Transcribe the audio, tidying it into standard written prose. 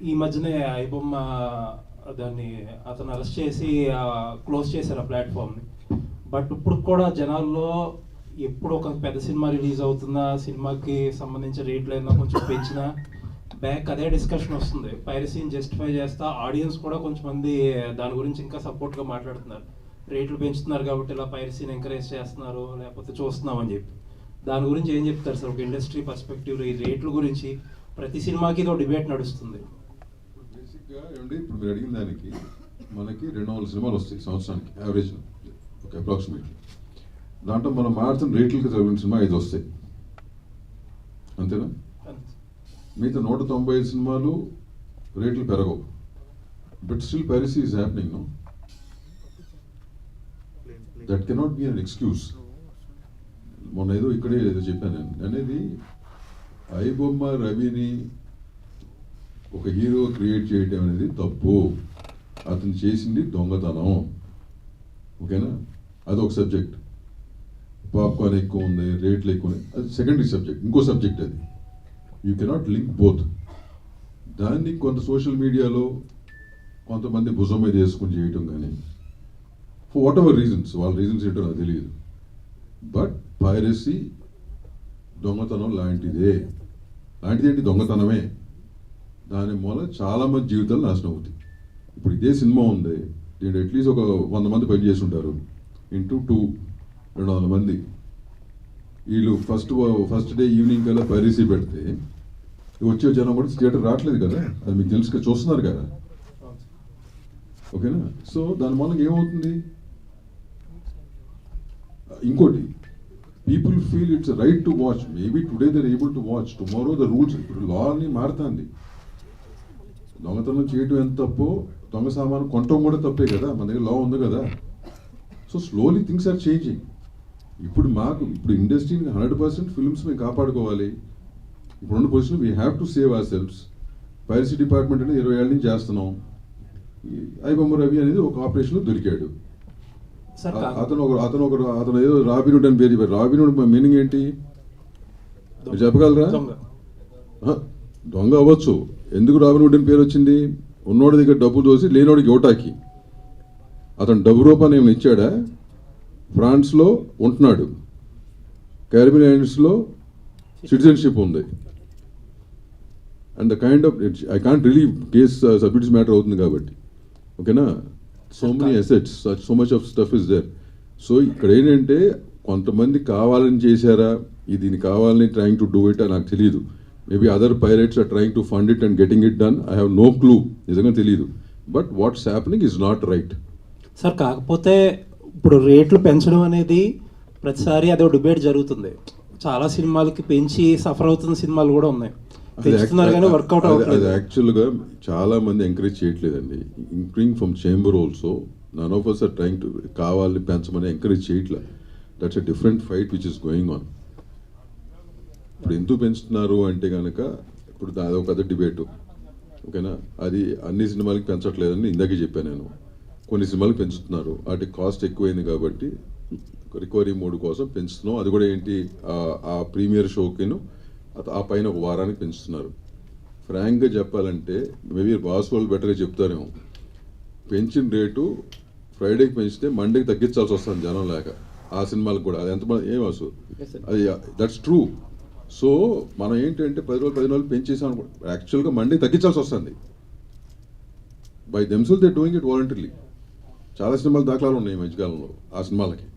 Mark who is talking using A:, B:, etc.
A: ఈ మధ్యనే ఐబొమ్మ దాన్ని అతను అరెస్ట్ చేసి క్లోజ్ చేశారు ఆ ప్లాట్ఫామ్ని. బట్ ఇప్పుడు కూడా జనాల్లో ఎప్పుడు ఒక పెద్ద సినిమా రిలీజ్ అవుతుందా, సినిమాకి సంబంధించిన రేట్లు ఏదైనా కొంచెం పెంచినా బ్యాక్ అదే డిస్కషన్ వస్తుంది. పైరసీని జస్టిఫై చేస్తా ఆడియన్స్ కూడా కొంచెం మంది దాని గురించి ఇంకా సపోర్ట్గా మాట్లాడుతున్నారు. రేట్లు పెంచుతున్నారు కాబట్టి ఇలా పైరసీని ఎంకరేజ్ చేస్తున్నారు, లేకపోతే చూస్తున్నామని చెప్పి. దాని గురించి ఏం చెప్తారు సార్ ఒక ఇండస్ట్రీ పర్స్పెక్టివ్? ఈ రేట్ల గురించి ప్రతి సినిమాకి ఇదో డిబేట్ నడుస్తుంది.
B: బేసిక్గా ఏమండి, ఇప్పుడు మీరు అడిగిన దానికి మనకి 200 సినిమాలు వస్తాయి సంవత్సరానికి యావరేజ్, ఓకే, అప్రాక్సిమేట్లీ. దాంట్లో మనం మారుతున్న రేట్లకి చదివిన సినిమా 5 వస్తాయి, అంతేనా? మిగతా 195 సినిమాలు రేట్లు పెరగవు. But still piracy is happening. No, that cannot be an excuse. మొన్న ఏదో ఇక్కడే ఏదో చెప్పాను నేను అనేది, ఐబొమ్మ రవిని ఒక హీరో క్రియేట్ చేయటం అనేది తప్పు. అతను చేసింది దొంగతనం, ఓకేనా? అదొక సబ్జెక్ట్. పాప్కార్న్ ఎక్కువ ఉంది, రేట్లు ఎక్కువ ఉన్నాయి, అది సెకండరీ సబ్జెక్ట్, ఇంకో సబ్జెక్ట్ అది. You cannot link both. దాన్ని కొంత సోషల్ మీడియాలో కొంతమంది భుజం మీద వేసుకుని చేయటం కానీ, ఫర్ వాట్ ఎవర్ రీజన్స్, వాళ్ళ రీజన్స్ ఏంటో నాకు తెలియదు. బట్ పైరసీ దొంగతనం లాంటిదే. లాంటిదేంటి? దొంగతనమే. దాని మూల చాలామంది జీవితాలు నాశనం అవుతాయి. ఇప్పుడు ఇదే సినిమా ఉంది, దీంట్లో అట్లీస్ట్ ఒక 100 మంది పనిచేసి ఉంటారు, ఇంటూ 200 మంది. వీళ్ళు ఫస్ట్ డే ఈవినింగ్ కల్లా పైరసీ పెడితే వచ్చే జనం కూడా థియేటర్ రావట్లేదు కదా, అది మీకు తెలుసుగా, చూస్తున్నారు కదా, ఓకేనా? సో దాని మూలంగా ఏమవుతుంది? ఇంకోటి, people feel it's right to watch. Maybe today they're able to watch, tomorrow the rules, ఇప్పుడు లా అని మారుతుంది. దొంగతనం చేయటం ఎంత తప్పో, దొంగ సామాను కొనటం కూడా తప్పే కదా, మన దగ్గర లా ఉంది కదా. So slowly things are changing. ఇప్పుడు ఇండస్ట్రీని 100% ఫిల్మ్స్ మేము కాపాడుకోవాలి. ఇప్పుడున్న position we have to save ourselves. Piracy department అనేది 20 ఏళ్ళ నుంచి చేస్తున్నాం. ఐబొమ్మ రవి అనేది ఒక ఆపరేషన్లో దొరికాడు. అతను ఏదో రాబిన్హుడ్ అని పేరు చెప్పారు. రాబిన్హుడ్ మీనింగ్ ఏంటి మీరు చెప్పగలరా? దొంగ అవ్వచ్చు. ఎందుకు రాబిన్హుడ్ అని పేరు వచ్చింది? ఉన్నోడి దగ్గర డబ్బు దోసి లేనోడికి ఇవ్వటానికి. అతను డబ్బు రూపాన్ని ఏమైనా ఇచ్చాడా? ఫ్రాన్స్లో ఉంటున్నాడు, క్యారిబియన్ ఐలాండ్స్లో సిటిజన్షిప్ ఉంది. And the kind of I can't relieve case subjects matter అవుతుంది కాబట్టి, ఓకేనా? So many assets, so much of stuff is there. So ఇక్కడ ఏంటంటే కొంతమంది కావాలని చేశారా, దీన్ని కావాలని ట్రయింగ్ టు డూ ఇట్ అని నాకు తెలియదు. Maybe other pirates are trying to fund it and getting it done. I have no clue, నిజంగా తెలియదు. But what's happening is not right.
A: Sir కాకపోతే ఇప్పుడు రేట్లు పెంచడం అనేది ప్రతిసారి అదే డిబేట్ జరుగుతుంది. చాలా సినిమాలకి పెంచి సఫర్ అవుతున్న సినిమాలు కూడా ఉన్నాయి. వర్కౌట్ అవుతుంది.
B: అది యాక్చువల్గా చాలా మంది ఎంకరేజ్ చేయట్లేదండి. Including from chamber also, none of us are trying to కావాలని పెంచమని ఎంకరేజ్ చేయట్లేదు. That's a different fight which is going on. ఇప్పుడు ఎందుకు పెంచుతున్నారు అంటే కనుక, ఇప్పుడు అదొక పెద్ద డిబేటు, ఓకేనా? అది అన్ని సినిమాలకి పెంచట్లేదని ఇందాకే చెప్పాను నేను. కొన్ని సినిమాలకు పెంచుతున్నారు, వాటి కాస్ట్ ఎక్కువైంది కాబట్టి రికవరీ మోడ్ కోసం పెంచుతున్నాం. అది కూడా ఏంటి, ఆ ప్రీమియర్ షోకిను ఆ పైన ఒక వారానికి పెంచుతున్నారు. ఫ్రాంక్గా చెప్పాలంటే మేబీ బాస్ వాళ్ళు బెటర్గా చెప్తారేమో, పెంచిన రేటు ఫ్రైడేకి పెంచితే మండేకి తగ్గించాల్సి వస్తుంది జనం లేక. ఆ సినిమాలకు కూడా అది ఎంతమంది ఏం అసలు అది దట్స్ ట్రూ. సో మనం ఏంటంటే 10 రోజులు పెంచేసాం, యాక్చువల్గా మండేకి తగ్గించాల్సి వస్తుంది. By themselves they doing it voluntarily. చాలా సినిమాలు దాఖలాలు ఉన్నాయి ఈ మధ్యకాలంలో ఆ సినిమాలకి.